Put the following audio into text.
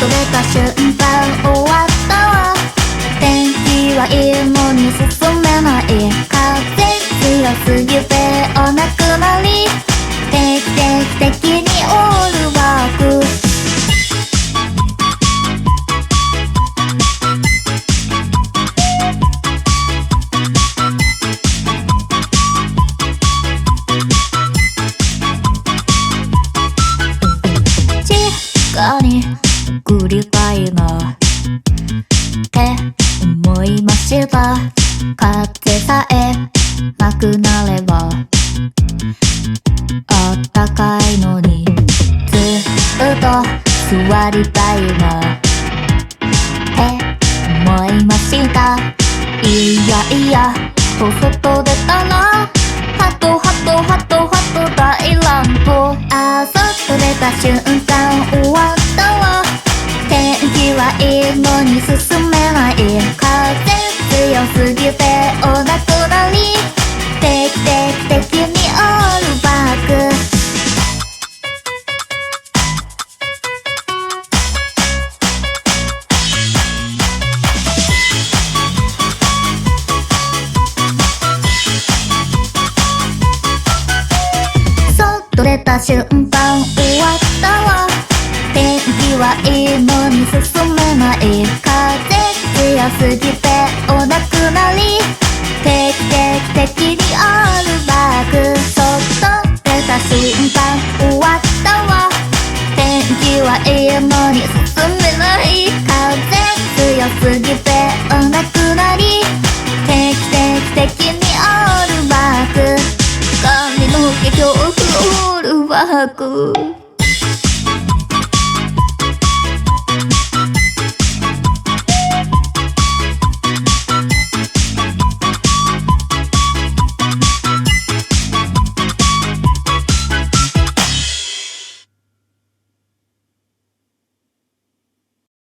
れた瞬間終わったわ。天気はいいのに進めない。風強すぎてお亡くなり。定期的にオールワーク。に送りたいなって思いました。風さえなくなればあったかいのにずっと座りたいなって思いました。いやいやと外出たらハトハトハトハト大乱闘。あ、外出た瞬間終わったわ。天気はいいのに進めない。風強すぎてお亡くなり。定期的にオールバック。外出た瞬間終わったわ。天気はいいのに進めない。風強すぎてお亡くなり。定期的にオールバック。外出た瞬間終わったわ。天気はいいのに進めない。風強すぎてお亡くなり。定期的にオールバック。髪の毛恐怖オールバック。